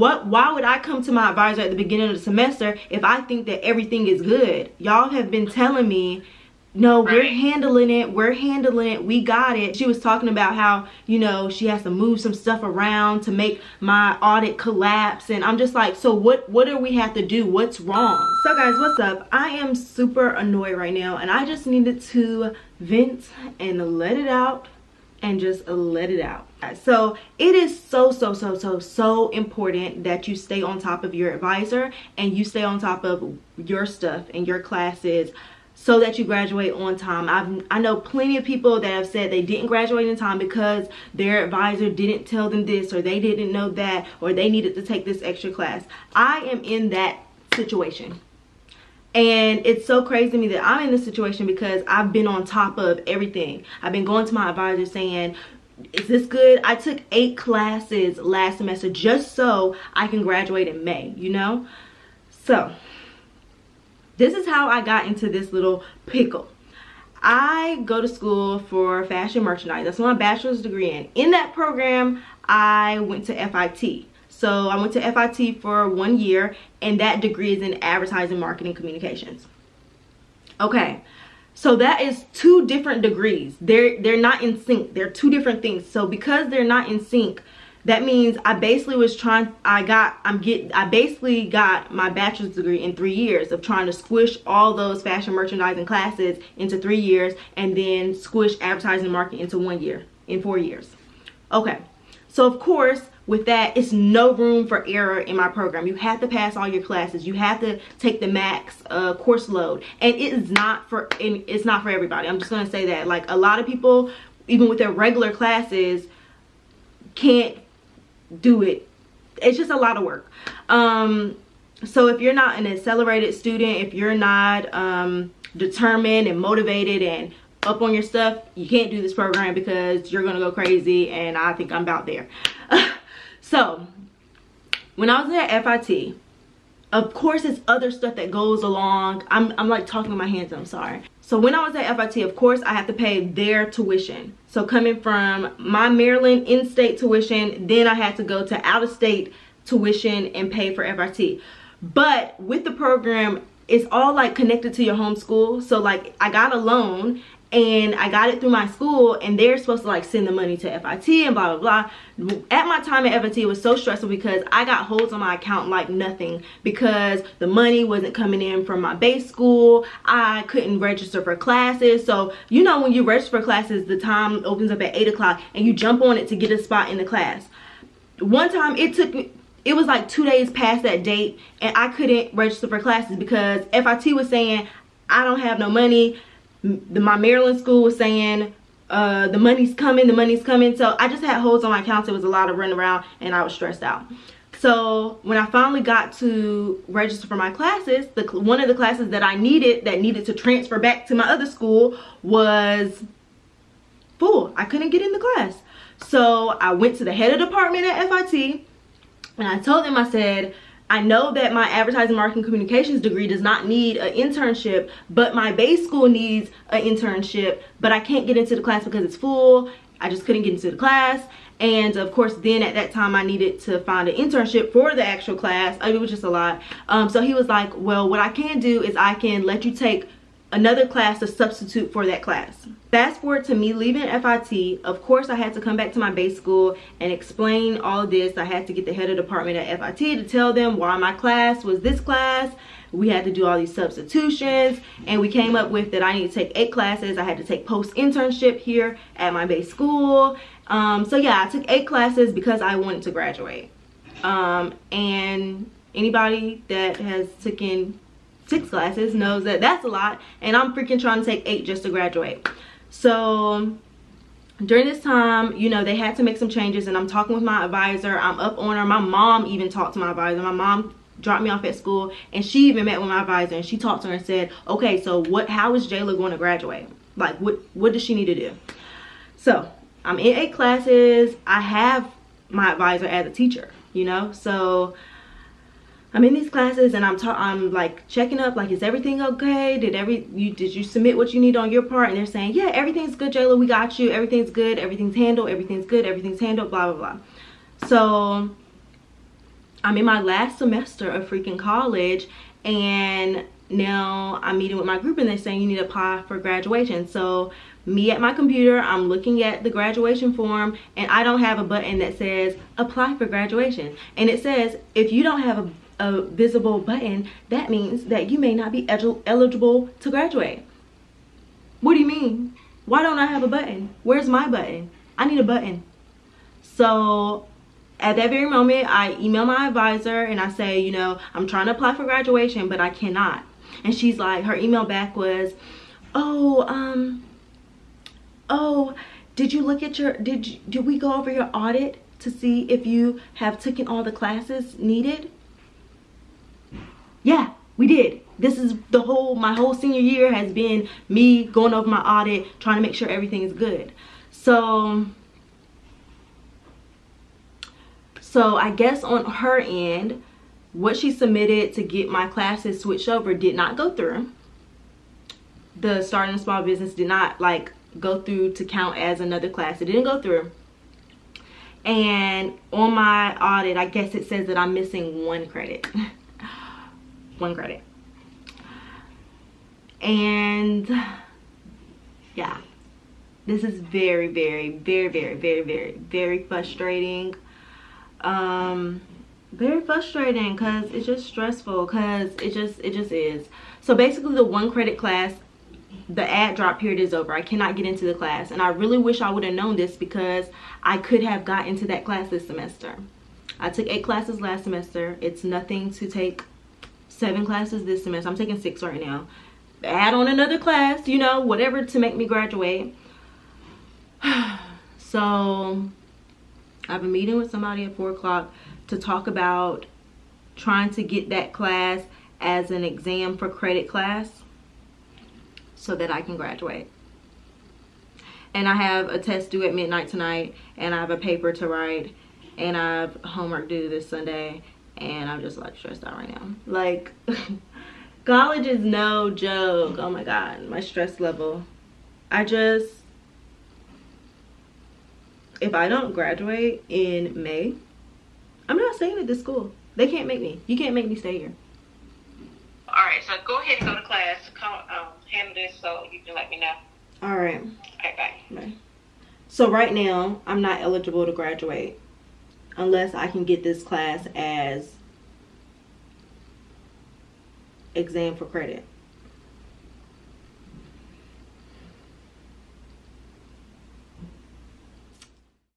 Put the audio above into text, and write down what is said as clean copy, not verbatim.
why would I come to my advisor at the beginning of the semester if I think that everything is good? Y'all have been telling me, no, we're handling it, we got it. She was talking about how, you know, she has to move some stuff around to make my audit collapse, and I'm just like, so what do we have to do? What's wrong? So guys, what's up? I am super annoyed right now, and I just needed to vent and let it out, and just let it out. So it is so important that you stay on top of your advisor and you stay on top of your stuff and your classes, so that you graduate on time. I know plenty of people that have said they didn't graduate in time because their advisor didn't tell them this, or they didn't know that, or they needed to take this extra class. I am in that situation. And it's so crazy to me that I'm in this situation because I've been on top of everything. I've been going to my advisor saying, is this good? I took 8 classes last semester just so I can graduate in May, you know? So this is how I got into this little pickle. I go to school for fashion merchandise. That's my bachelor's degree in. In that program, I went to FIT. So I went to FIT for 1 year, and that degree is in advertising, marketing, communications. Okay, so that is 2 different degrees. They're not in sync. They're 2 different things. So because they're not in sync, that means I basically was I basically got my bachelor's degree in 3 years of trying to squish all those fashion merchandising classes into 3 years, and then squish advertising and marketing into 1 year, in 4 years. Okay, so of course with that, it's no room for error in my program. You have to pass all your classes. You have to take the max course load, and it's not for everybody. I'm just gonna say that, like, a lot of people, even with their regular classes, can't do it. It's just a lot of work. So if you're not an accelerated student, if you're not determined and motivated and up on your stuff, you can't do this program because you're gonna go crazy, and I think I'm about there. So when I was at FIT, of course it's other stuff that goes along. I'm like talking with my hands, I'm sorry. So when I was at FIT, of course I have to pay their tuition. So coming from my Maryland in-state tuition, then I had to go to out-of-state tuition and pay for FIT. But with the program, it's all like connected to your home school. So like I got a loan, and I got it through my school, and they're supposed to like send the money to FIT and blah blah blah. At my time at FIT, it was so stressful because I got holds on my account like nothing, because the money wasn't coming in from my base school. I couldn't register for classes. So you know, when you register for classes, the time opens up at 8 o'clock and you jump on it to get a spot in the class. One time it was like 2 days past that date, and I couldn't register for classes because FIT was saying I don't have no money. My Maryland school was saying the money's coming. So I just had holds on my accounts. It was a lot of running around, and I was stressed out. So when I finally got to register for my classes, one of the classes that I needed, to transfer back to my other school, was full. I couldn't get in the class. So I went to the head of department at FIT, and I told them, I said, I know that my advertising, marketing, communications degree does not need an internship, but my base school needs an internship, but I can't get into the class because it's full. I just couldn't get into the class. And of course, then at that time I needed to find an internship for the actual class. It was just a lot. So he was like, well, what I can do is I can let you take another class to substitute for that class. Fast forward to me leaving FIT. Of course, I had to come back to my base school and explain all of this. I had to get the head of department at FIT to tell them why my class was this class. We had to do all these substitutions, and we came up with that I need to take 8 classes. I had to take post-internship here at my base school. So yeah, I took 8 classes because I wanted to graduate. And anybody that has taken 6 classes knows that that's a lot, and I'm freaking trying to take 8 just to graduate. So during this time, you know, they had to make some changes, and I'm talking with my advisor. I'm up on her. My mom even talked to my advisor. My mom dropped me off at school, and she even met with my advisor, and she talked to her and said, okay, so how is Jayla going to graduate? Like, what does she need to do? So I'm in 8 classes. I have my advisor as a teacher, you know, so I'm in these classes, and I'm like checking up, like, is everything okay? Did you submit what you need on your part? And they're saying, yeah, everything's good, Jayla, we got you. Everything's good, everything's handled, everything's good, everything's handled, blah blah blah. So I'm in my last semester of freaking college, and now I'm meeting with my group and they're saying you need to apply for graduation. So me at my computer, I'm looking at the graduation form, and I don't have a button that says apply for graduation. And it says if you don't have a visible button, that means that you may not be eligible to graduate. What do you mean? Why don't I have a button? Where's my button? I need a button. So at that very moment, I email my advisor and I say, you know, I'm trying to apply for graduation, but I cannot. And she's like, her email back was, oh, did you look at your, did we go over your audit to see if you have taken all the classes needed? Yeah, we did. This is my whole senior year has been me going over my audit, trying to make sure everything is good. So I guess on her end, what she submitted to get my classes switched over did not go through. The starting a small business did not like go through to count as another class. It didn't go through. And on my audit, I guess it says that I'm missing 1 credit. 1 credit. And yeah, this is very, very, very, very, very, very, very frustrating. Very frustrating because it's just stressful, because it just is. So basically the 1 credit class, the ad drop period is over. I cannot get into the class, and I really wish I would have known this, because I could have got into that class this semester. I took 8 classes last semester. It's nothing to take 7 classes this semester. I'm taking 6 right now. Add on another class, you know, whatever to make me graduate. So I have a meeting with somebody at 4 o'clock to talk about trying to get that class as an exam for credit class so that I can graduate. And I have a test due at midnight tonight, and I have a paper to write, and I have homework due this Sunday, and I'm just like stressed out right now. Like college is no joke. Oh my God, my stress level. If I don't graduate in May, I'm not staying at this school. They can't make me. You can't make me stay here. All right, so go ahead and go to class. Handle this so you can let me know. All right. All right, bye. Bye. So right now, I'm not eligible to graduate unless I can get this class as exam for credit.